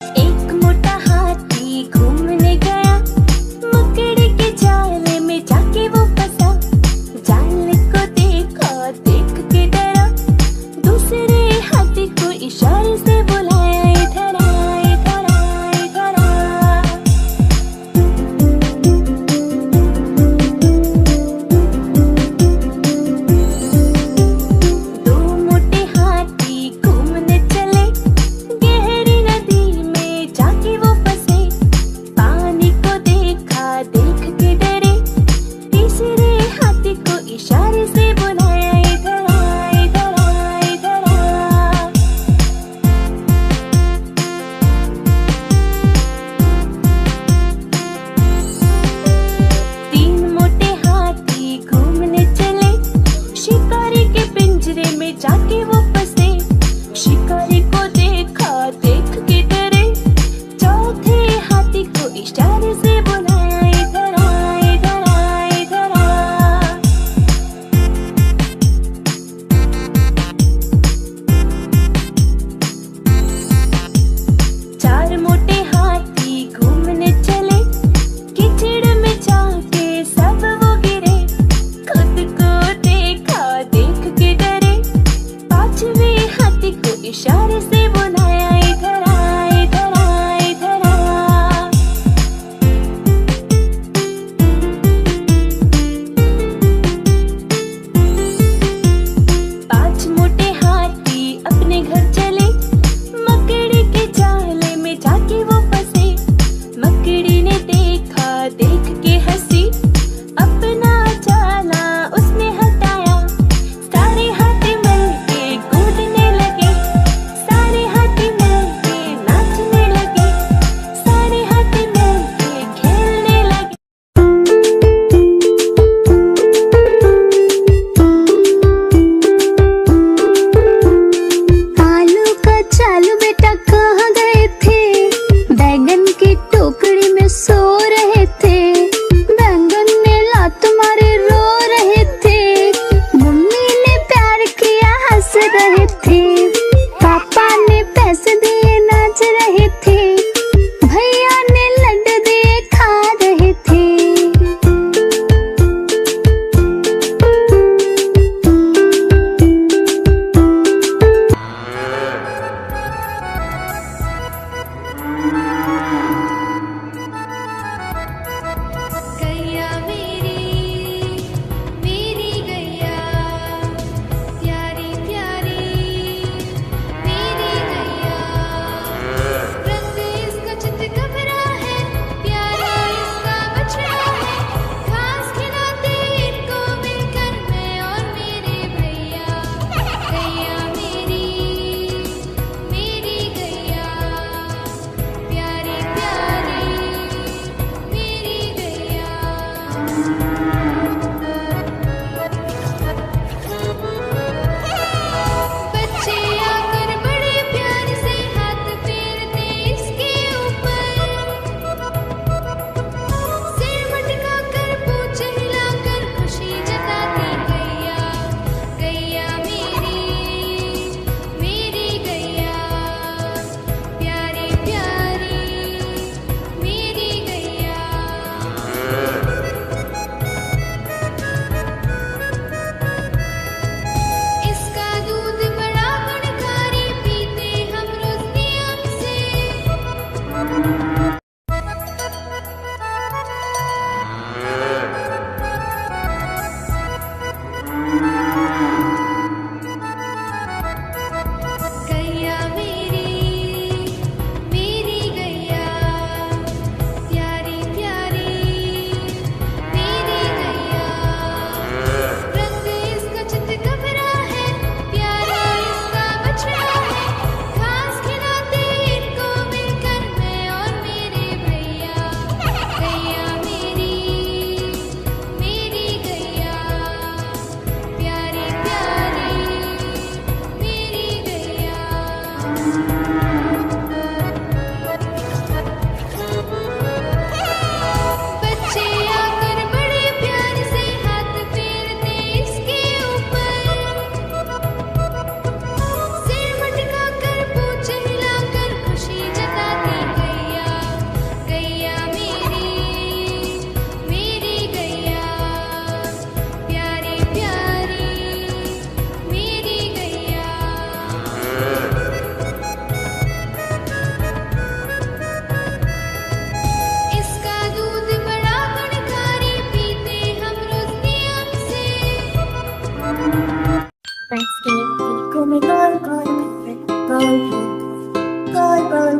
एक मोटा हाथी घूमने गया, मकड़ी के जाल में जाके वो फंसा। जाल को देखा, देख के डरा, दूसरे हाथी को इशारे से बुलाया, इधर आ, इधर आ, इधर आ। दो मोटे हाथी घूमने चले, गहरी नदी में जाके वो फंसे।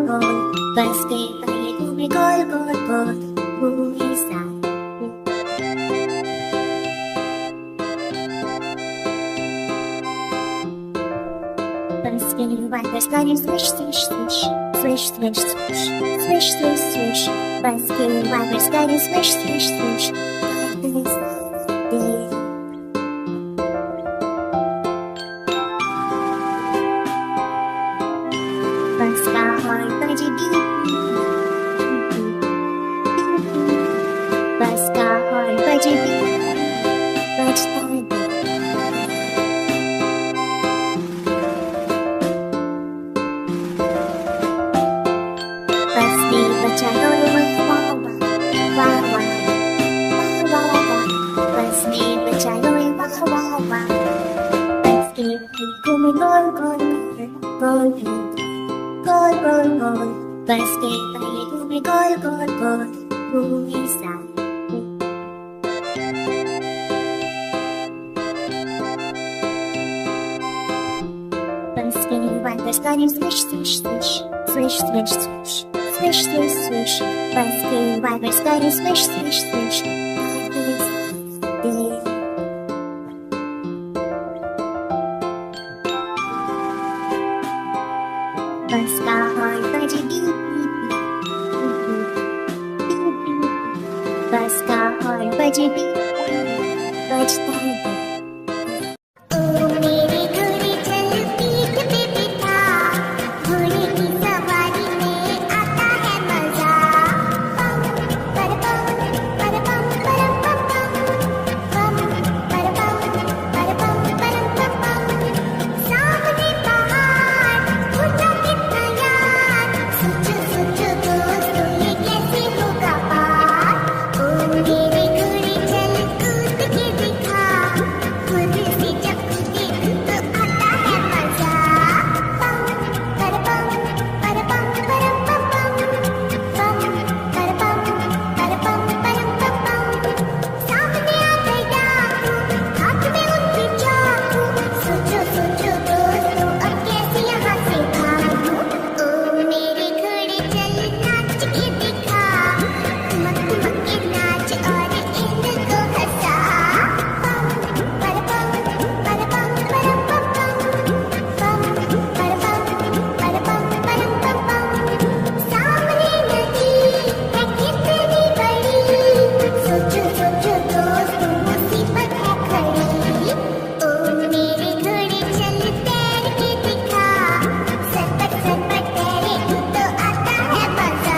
गोल बस के पहिए घूमे गोल गोल गोल घूमे साथ bus के wipers going swish swish swish swish swish swish swish swish swish bus के wipers going swish swish swish bus का horn बजे beep bus का horn बजे beep बजता है bus में बच्चा रोए वाह वाह वाह वाह वाह वाह bus में बच्चा रोए वाह वाह वाह bus के पहिए घूमे गोल गोल गोल गोल गोल गोल bus के पहिए घूमे गोल गोल गोल घूमे साथ bus के wipers going swish swish swish swish swish swish swish swish swish bus के wipers going swish swish swish bus का horn बजे beep bus का horn बजे beep बजता है ओ मेरे घोड़े चल पीठ पे बिठा घोड़े की सवारी में आता है मजा पम पर पम पर पम परम पम पम पर पम परम पम सामने पहाड़ ऊंचा कितना यार सोचो सोचो दोस्तों ये कैसे होगा पार ओ मेरे घोड़े चल कूद के दिखा खुद से जब कूदे तो आता है मजा पम पर पम परम पम पम पर पम परम सामने आ गया हाथ में उनके चाकू सोचो सोचो दोस्तों अब कैसे यहाँ से भागूं ओ मेरे घोड़े चल नाच के दिखा ठुमक ठुमक के नाच और इनको हंसा पम पर पम परम पम पम पर पम परम पम सामने नदी है कितनी बड़ी सोचो सोचो दोस्तों मुसीबत है खड़ी ओ मेरे घोड़े चल तैर के दिखा सरपट सरपट तैरे तो आता है मजा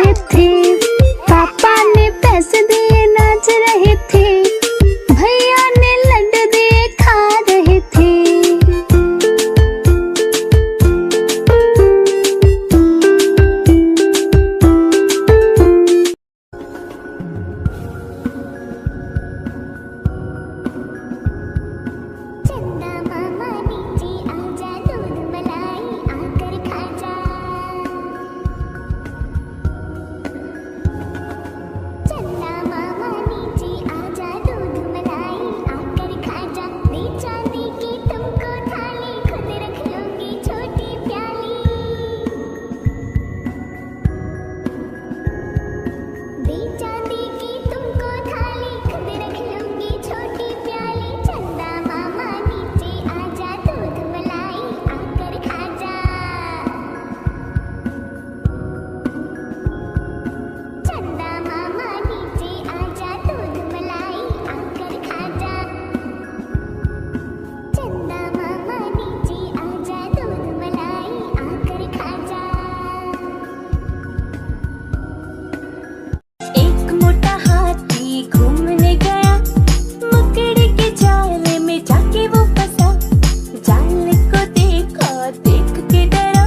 रहे थे, पापा ने पैसे दिए नाच रहे थे, भैया ने लड्डू दिए खा रहे थे। चंदा मामा नीचे आजा, दूध मलाई आकर खा जा। चंदा मामा नीचे आजा, दूध मलाई आकर खा जा। दे चांदी की तुमको थाली, खुद रख लूंगी छोटी प्याली। दे चांदी की तुमको थाली, खुद रख लूंगी छोटी प्याली। चंदा मामा नीचे आजा, दूध मलाई आकर खा जा। चंदा मामा नीचे आजा, दूध मलाई आकर खा जा। चंदा मामा नीचे आजा, दूध मलाई आकर खा जा। एक मोटा हाथी घूमने गया, मकड़ी के जाल में जाके वो फंसा। जाल को देखा, देख के डरा,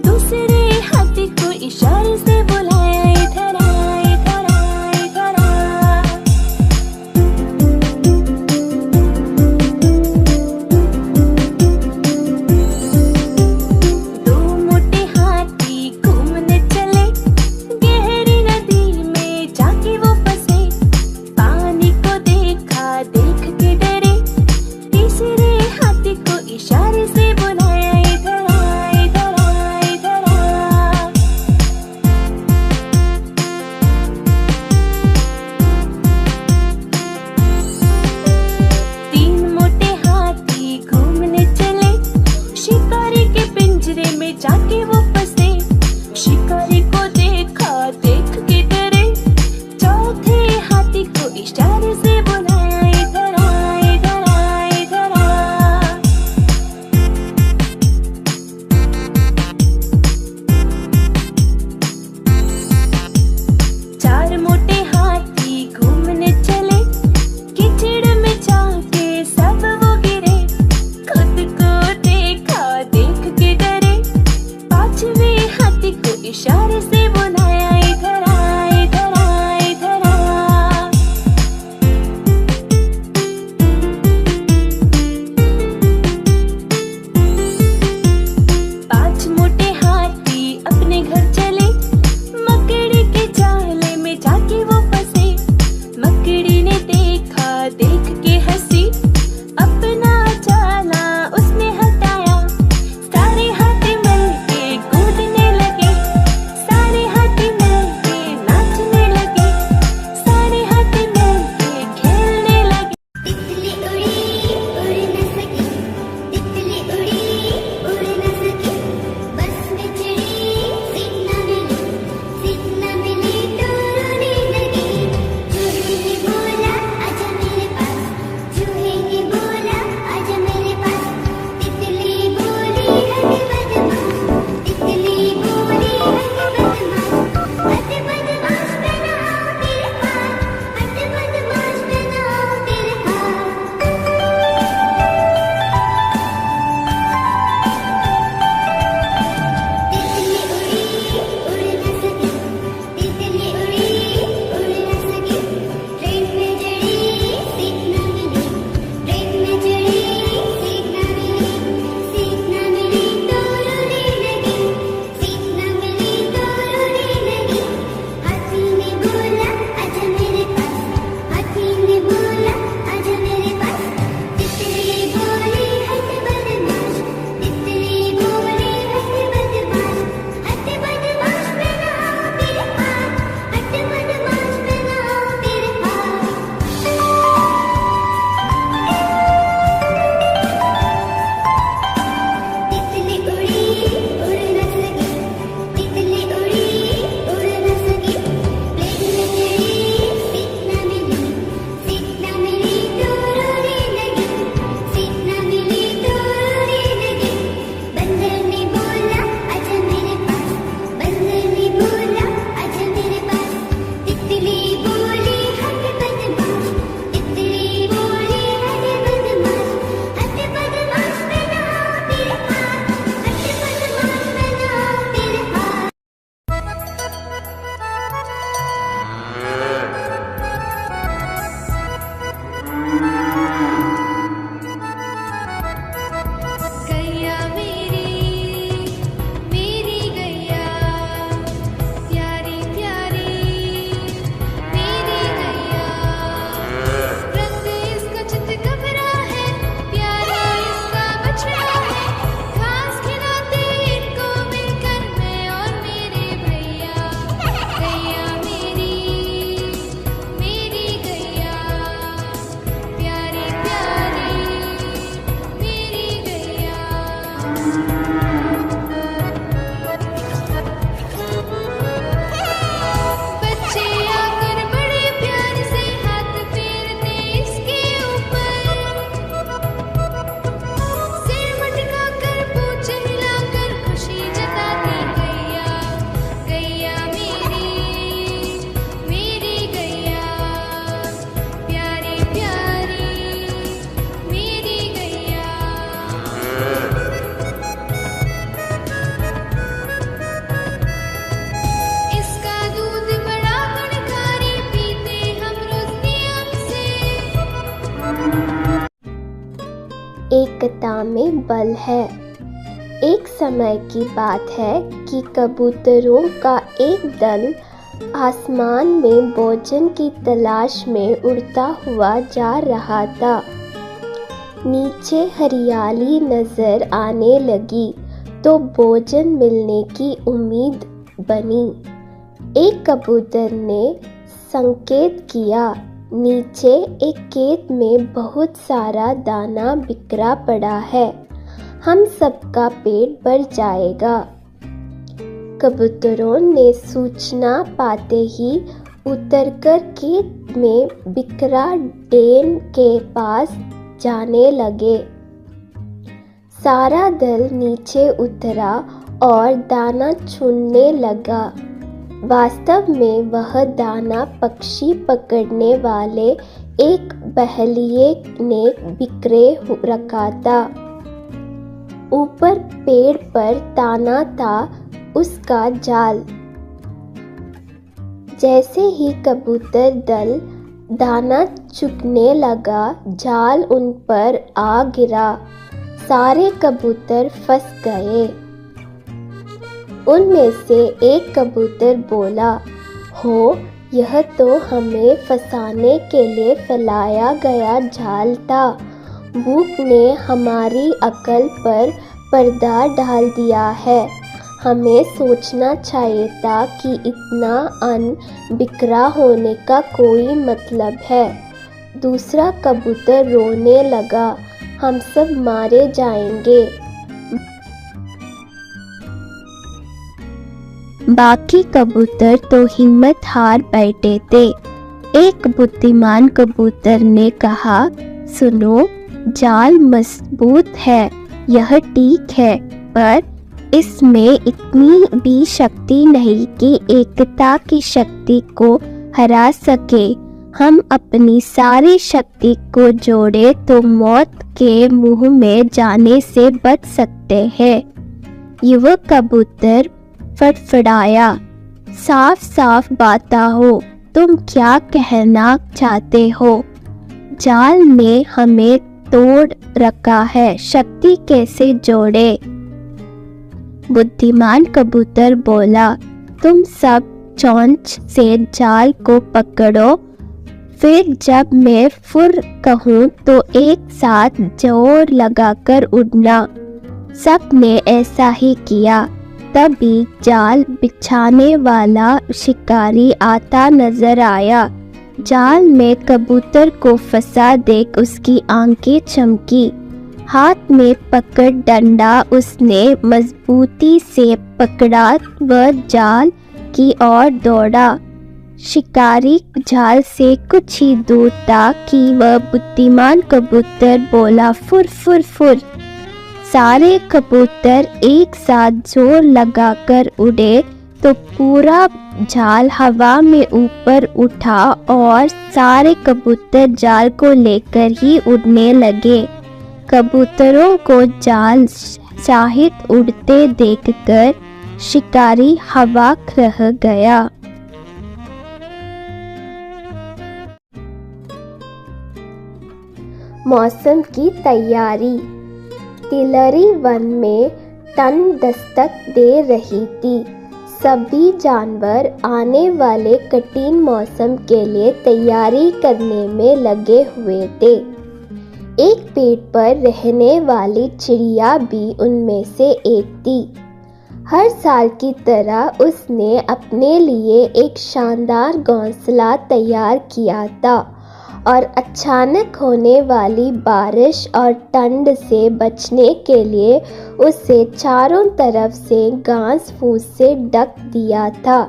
दूसरे हाथी को इशारे से बुलाया, इधर आ, इधर आ, इधर आ। दो मोटे हाथी घूमने चले, गहरी नदी में जाके वो फंसे। पानी को देखा, देख के डरे, तीसरे हाथी को इशारे से बुलाया, इधर आ, इधर आ, इधर आ। एकता में बल है। एक समय की बात है कि कबूतरों का एक दल आसमान में भोजन की तलाश में उड़ता हुआ जा रहा था। नीचे हरियाली नजर आने लगी तो भोजन मिलने की उम्मीद बनी। एक कबूतर ने संकेत किया, नीचे एक खेत में बहुत सारा दाना बिखरा पड़ा है, हम सबका पेट भर जाएगा। कबूतरों ने सूचना पाते ही उतरकर खेत में बिखरा डेन के पास जाने लगे। सारा दल नीचे उतरा और दाना चुनने लगा। वास्तव में वह दाना पक्षी पकड़ने वाले एक बहेलिये ने बिखरे रखा था। ऊपर पेड़ पर ताना था उसका जाल। जैसे ही कबूतर दल दाना चुगने लगा, जाल उन पर आ गिरा। सारे कबूतर फंस गए। उनमें से एक कबूतर बोला, हो, यह तो हमें फंसाने के लिए फैलाया गया जाल था। भूख ने हमारी अकल पर पर्दा डाल दिया है। हमें सोचना चाहिए था कि इतना अन्न बिखरा होने का कोई मतलब है। दूसरा कबूतर रोने लगा, हम सब मारे जाएंगे। बाकी कबूतर तो हिम्मत हार बैठे थे। एक बुद्धिमान कबूतर ने कहा, सुनो, जाल मजबूत है, यह ठीक है, पर इसमें इतनी भी शक्ति नहीं कि एकता की शक्ति को हरा सके। हम अपनी सारी शक्ति को जोड़े तो मौत के मुंह में जाने से बच सकते हैं। युवक कबूतर फड़फड़ाया, साफ साफ बताओ, तुम क्या कहना चाहते हो? जाल ने हमें तोड़ रखा है, शक्ति कैसे जोड़े? बुद्धिमान कबूतर बोला, तुम सब चोंच से जाल को पकड़ो, फिर जब मैं फुर कहूँ तो एक साथ जोर लगाकर उड़ना। सब ने ऐसा ही किया। तभी जाल बिछाने वाला शिकारी आता नजर आया। जाल में कबूतर को फंसा देख उसकी आंखें चमकी। हाथ में पकड़ डंडा उसने मजबूती से पकड़ा व जाल की ओर दौड़ा। शिकारी जाल से कुछ ही दूर था कि वह बुद्धिमान कबूतर बोला, फुर फुर फुर। सारे कबूतर एक साथ जोर लगाकर उड़े तो पूरा जाल हवा में ऊपर उठा और सारे कबूतर जाल को लेकर ही उड़ने लगे। कबूतरों को जाल सहित उड़ते देखकर शिकारी हवाक रह गया। मौसम की तैयारी। तिलरी वन में ठंड दस्तक दे रही थी। सभी जानवर आने वाले कठिन मौसम के लिए तैयारी करने में लगे हुए थे। एक पेड़ पर रहने वाली चिड़िया भी उनमें से एक थी। हर साल की तरह उसने अपने लिए एक शानदार घोंसला तैयार किया था और अचानक होने वाली बारिश और ठंड से बचने के लिए उसे चारों तरफ से घास फूस से ढक दिया था।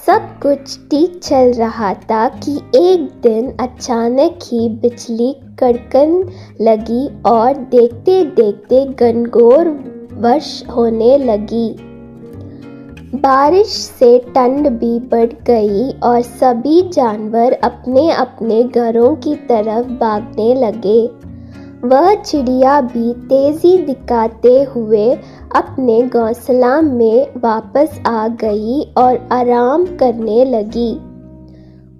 सब कुछ ठीक चल रहा था कि एक दिन अचानक ही बिजली कड़कने लगी और देखते देखते घनघोर वर्षा होने लगी। बारिश से ठंड भी बढ़ गई और सभी जानवर अपने अपने घरों की तरफ भागने लगे। वह चिड़िया भी तेजी दिखाते हुए अपने घोंसला में वापस आ गई और आराम करने लगी।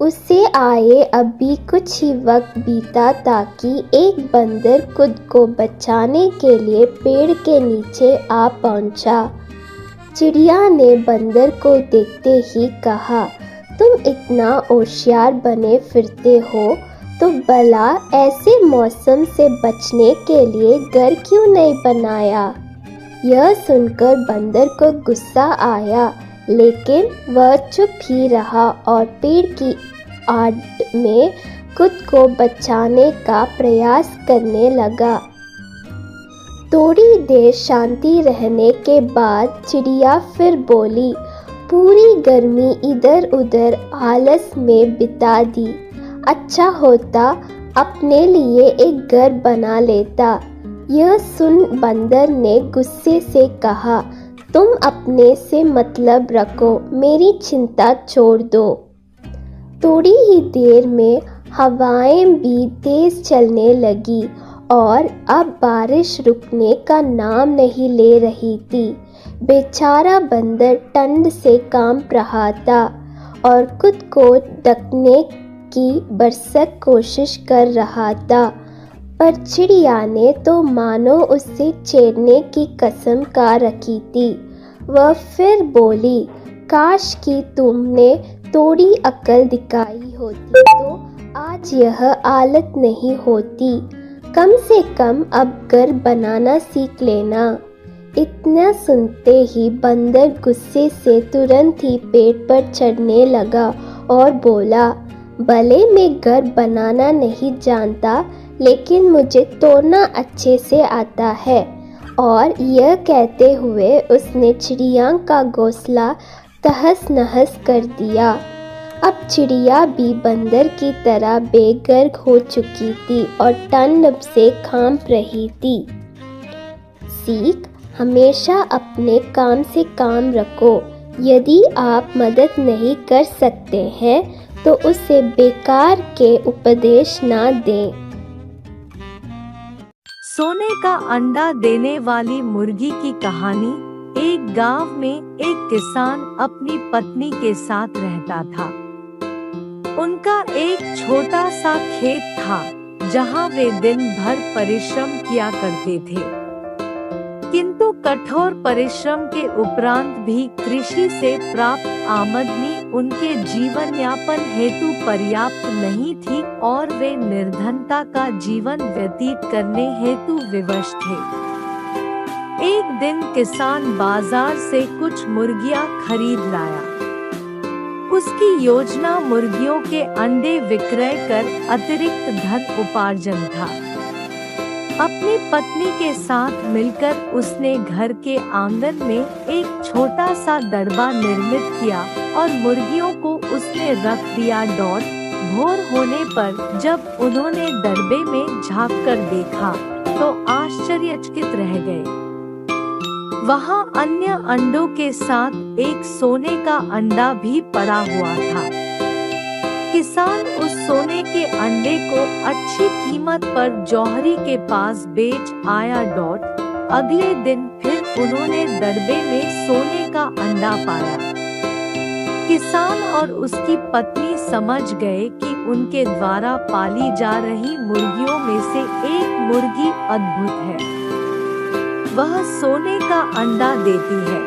उसे आए अभी कुछ ही वक्त बीता ताकि एक बंदर खुद को बचाने के लिए पेड़ के नीचे आ पहुंचा। चिड़िया ने बंदर को देखते ही कहा, तुम इतना होशियार बने फिरते हो तो भला ऐसे मौसम से बचने के लिए घर क्यों नहीं बनाया? यह सुनकर बंदर को गुस्सा आया, लेकिन वह चुप ही रहा और पेड़ की आड़ में खुद को बचाने का प्रयास करने लगा। थोड़ी देर शांति रहने के बाद चिड़िया फिर बोली, पूरी गर्मी इधर उधर आलस में बिता दी, अच्छा होता अपने लिए एक घर बना लेता। यह सुन बंदर ने गुस्से से कहा, तुम अपने से मतलब रखो, मेरी चिंता छोड़ दो। थोड़ी ही देर में हवाएं भी तेज चलने लगी और अब बारिश रुकने का नाम नहीं ले रही थी। बेचारा बंदर ठंड से कांप रहा था और खुद को ढकने की भरसक कोशिश कर रहा था, पर चिड़िया ने तो मानो उससे छेड़ने की कसम खा रखी थी। वह फिर बोली, काश कि तुमने थोड़ी अक्ल दिखाई होती तो आज यह हालत नहीं होती। कम से कम अब घर बनाना सीख लेना। इतना सुनते ही बंदर गुस्से से तुरंत ही पेड़ पर चढ़ने लगा और बोला, भले मैं घर बनाना नहीं जानता, लेकिन मुझे तोड़ना अच्छे से आता है। और यह कहते हुए उसने चिड़िया का घोंसला तहस नहस कर दिया। अब चिड़िया भी बंदर की तरह बेघर हो चुकी थी और ठंड से कांप रही थी। सीख, हमेशा अपने काम से काम रखो। यदि आप मदद नहीं कर सकते हैं तो उसे बेकार के उपदेश ना दें। सोने का अंडा देने वाली मुर्गी की कहानी। एक गांव में एक किसान अपनी पत्नी के साथ रहता था। उनका एक छोटा सा खेत था जहां वे दिन भर परिश्रम किया करते थे, किंतु कठोर परिश्रम के उपरांत भी कृषि से प्राप्त आमदनी उनके जीवन यापन हेतु पर्याप्त नहीं थी और वे निर्धनता का जीवन व्यतीत करने हेतु विवश थे। एक दिन किसान बाजार से कुछ मुर्गियां खरीद लाया। उसकी योजना मुर्गियों के अंडे विक्रय कर अतिरिक्त धन उपार्जन था। अपनी पत्नी के साथ मिलकर उसने घर के आंगन में एक छोटा सा दड़बा निर्मित किया और मुर्गियों को उसने रख दिया। भोर होने पर जब उन्होंने दड़बे में झांक कर देखा तो आश्चर्यचकित रह गए। वहां अन्य अंडों के साथ एक सोने का अंडा भी पड़ा हुआ था। किसान उस सोने के अंडे को अच्छी कीमत पर जौहरी के पास बेच आया। अगले दिन फिर उन्होंने दड़बे में सोने का अंडा पाया। किसान और उसकी पत्नी समझ गए कि उनके द्वारा पाली जा रही मुर्गियों में से एक मुर्गी अद्भुत है। वह सोने का अंडा देती है।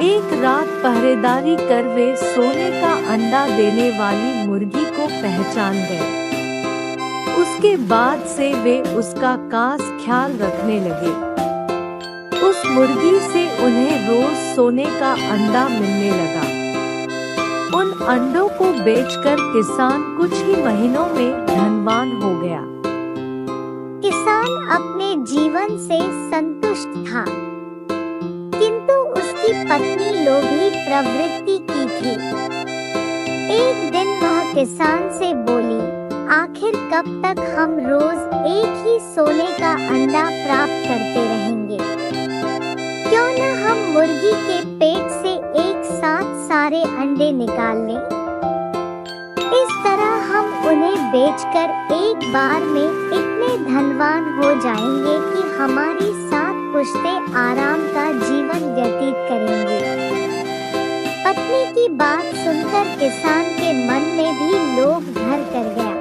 एक रात पहरेदारी कर वे सोने का अंडा देने वाली मुर्गी को पहचान गए। उसके बाद से वे उसका खास ख्याल रखने लगे। उस मुर्गी से उन्हें रोज सोने का अंडा मिलने लगा। उन अंडों को बेचकर किसान कुछ ही महीनों में धनवान हो गया। किसान अपने जीवन से संतुष्ट था, किंतु उसकी पत्नी लोभी प्रवृत्ति की थी। एक दिन वह किसान से बोली, आखिर कब तक हम रोज एक ही सोने का अंडा प्राप्त करते रहेंगे? क्यों न हम मुर्गी के पेट से एक साथ सारे अंडे निकाल लें? इस तरह हम उन्हें बेचकर एक बार में इतने धनवान हो जाएंगे कि हमारी 7 पुश्तें आराम का जीवन व्यतीत करेंगे। पत्नी की बात सुनकर किसान के मन में भी लोभ घर कर गया।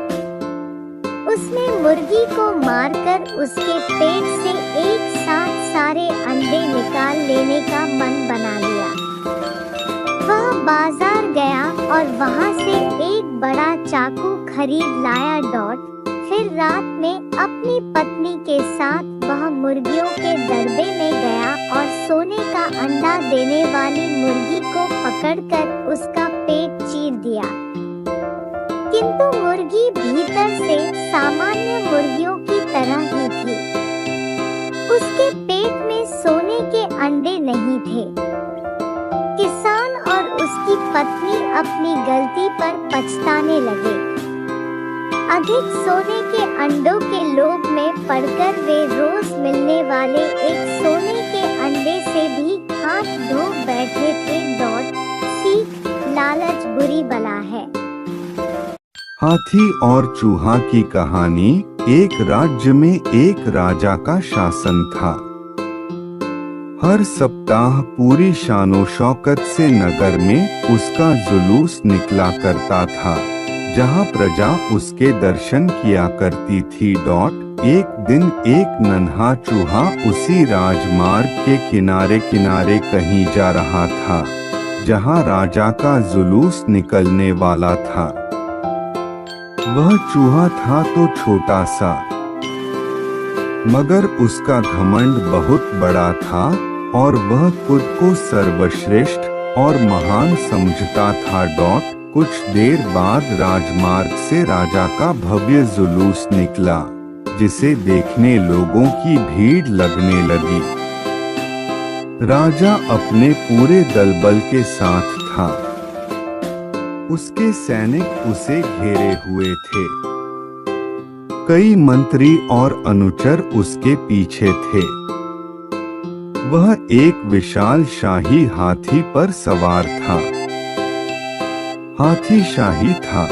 उसने मुर्गी को मारकर उसके पेट से एक साथ सारे अंडे निकाल लेने का मन बना लिया। वह बाजार गया और वहां से एक बड़ा चाकू खरीद लाया। फिर रात में अपनी पत्नी के साथ वह मुर्गियों के दड़बे में गया और सोने का अंडा देने वाली मुर्गी को पकड़कर उसका पेट चीर दिया। किंतु मुर्गी भीतर से सामान्य मुर्गियों की तरह ही थी। उसके पेट में सोने के अंडे नहीं थे। किसान और उसकी पत्नी अपनी गलती पर पछताने लगे। अधिक सोने के अंडों के लोभ में पड़कर वे रोज मिलने वाले एक सोने के अंडे से भी हाथ धो बैठे थे। सीख, लालच बुरी बला है। हाथी और चूहा की कहानी। एक राज्य में एक राजा का शासन था। हर सप्ताह पूरी शानो शौकत से नगर में उसका जुलूस निकला करता था, जहाँ प्रजा उसके दर्शन किया करती थी। एक दिन एक नन्हा चूहा उसी राजमार्ग के किनारे किनारे कहीं जा रहा था, जहाँ राजा का जुलूस निकलने वाला था। वह चूहा था तो छोटा सा, मगर उसका घमंड बहुत बड़ा था और वह खुद को सर्वश्रेष्ठ और महान समझता था। कुछ देर बाद राजमार्ग से राजा का भव्य जुलूस निकला, जिसे देखने लोगों की भीड़ लगने लगी। राजा अपने पूरे दलबल के साथ था। उसके सैनिक उसे घेरे हुए थे। कई मंत्री और अनुचर उसके पीछे थे। वह एक विशाल शाही हाथी पर सवार था। हाथी शाही था,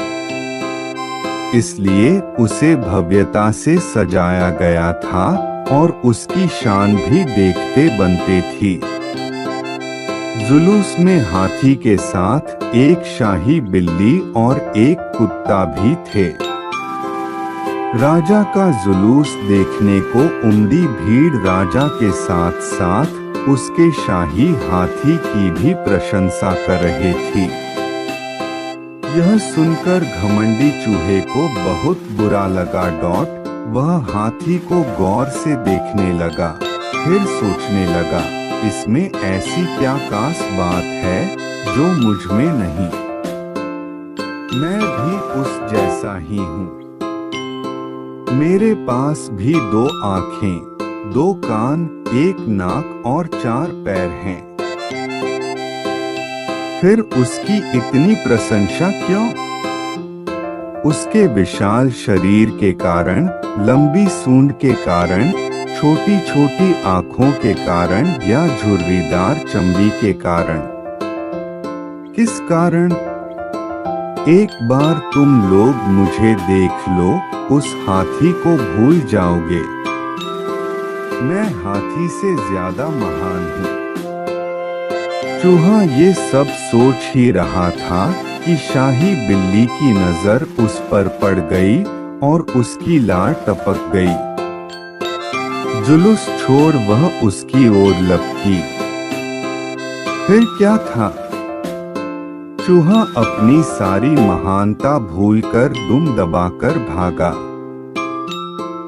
इसलिए उसे भव्यता से सजाया गया था और उसकी शान भी देखते बनते थी। जुलूस में हाथी के साथ एक शाही बिल्ली और एक कुत्ता भी थे। राजा का जुलूस देखने को उमड़ी भीड़ राजा के साथ साथ उसके शाही हाथी की भी प्रशंसा कर रही थी। यह सुनकर घमंडी चूहे को बहुत बुरा लगा। वह हाथी को गौर से देखने लगा, फिर सोचने लगा, इसमें ऐसी क्या खास बात है जो मुझ में नहीं। मैं भी उस जैसा ही हूँ। मेरे पास भी 2 आँखें, 2 कान, 1 नाक और 4 पैर हैं। फिर उसकी इतनी प्रशंसा क्यों? उसके विशाल शरीर के कारण, लंबी सूंड के कारण, छोटी छोटी आँखों के कारण या झुर्रीदार चमड़ी के कारण? किस कारण? एक बार तुम लोग मुझे देख लो, उस हाथी को भूल जाओगे। मैं हाथी से ज्यादा महान हूँ। चूहा ये सब सोच ही रहा था कि शाही बिल्ली की नजर उस पर पड़ गई और उसकी लार टपक गई। जुलूस छोड़ वह उसकी ओर लपकी। फिर क्या था? चूहा अपनी सारी महानता भूलकर दुम दबाकर भागा।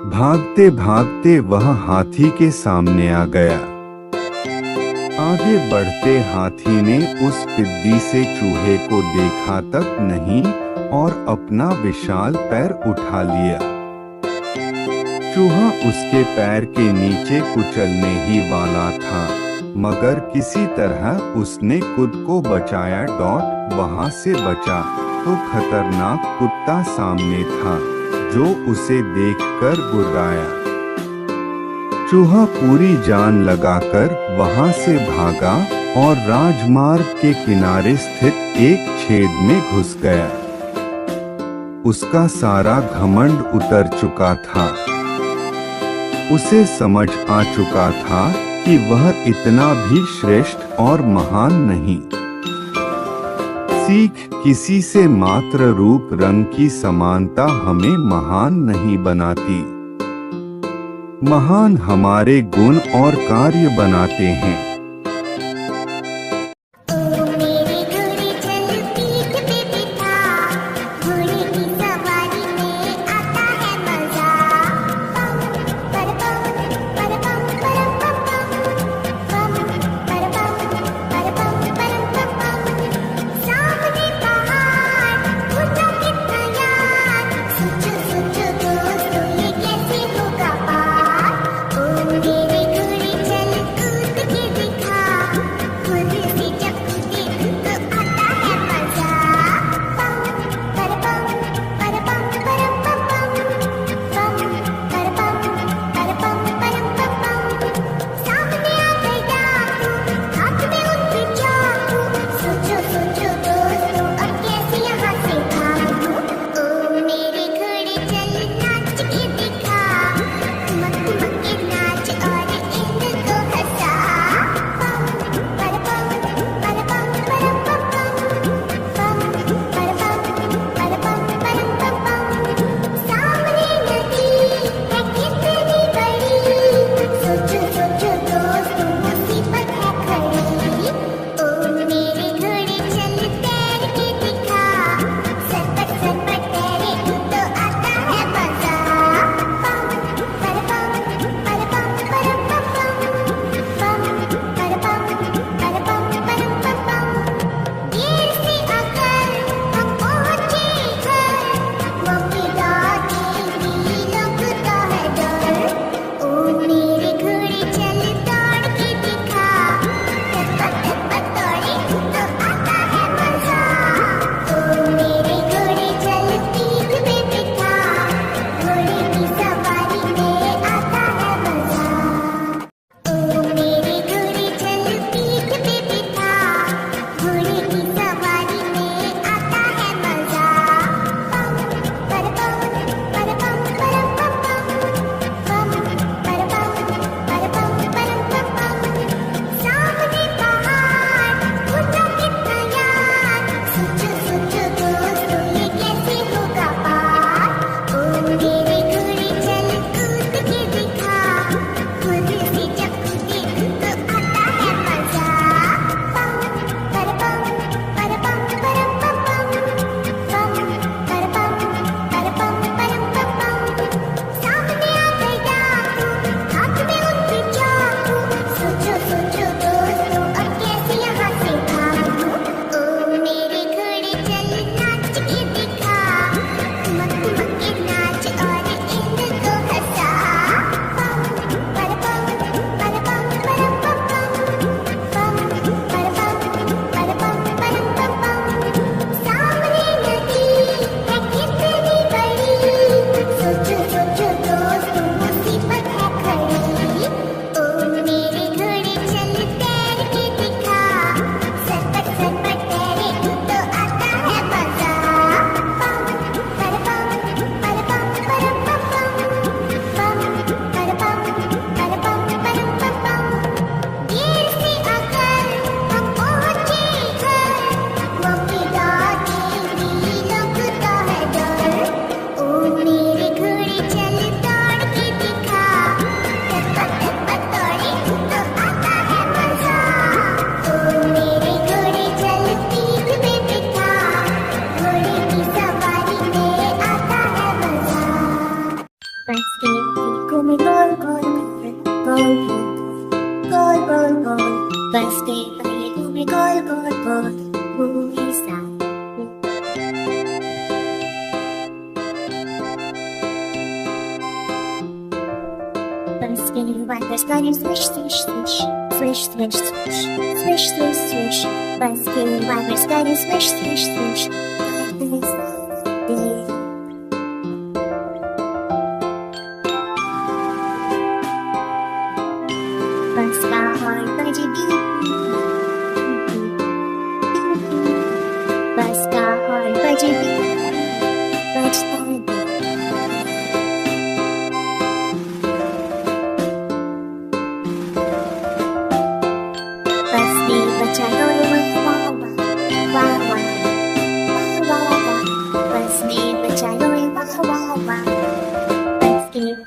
भागते भागते वह हाथी के सामने आ गया। आगे बढ़ते हाथी ने उस पिद्दी से चूहे को देखा तक नहीं और अपना विशाल पैर उठा लिया। चूहा उसके पैर के नीचे कुचलने ही वाला था, मगर किसी तरह उसने खुद को बचाया। वहां से बचा तो खतरनाक कुत्ता सामने था, जो उसे देखकर गुर्राया। चूहा पूरी जान लगाकर वहां से भागा और राजमार्ग के किनारे स्थित एक छेद में घुस गया। उसका सारा घमंड उतर चुका था। उसे समझ आ चुका था कि वह इतना भी श्रेष्ठ और महान नहीं। सीख किसी से मात्र रूप रंग की समानता हमें महान नहीं बनाती। महान हमारे गुण और कार्य बनाते हैं।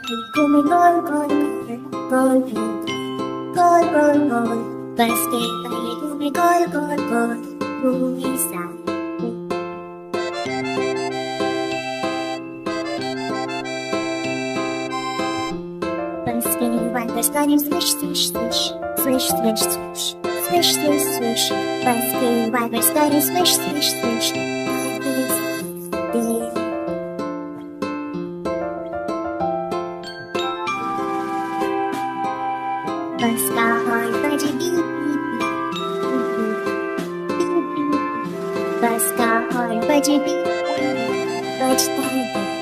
घूमे गोल गोल गोल गोल गोल गोल, बस के पहले घूमे गोल गोल गोल, घूमे साथ। Bus came by, bus got him swish swish swish, swish swish swish, swish swish swish. Bus came by, bus got him swish swish swish. Bus का horn बजे beep beep beep beep beep beep. Bus का horn बजे beep beep, बजता है beep.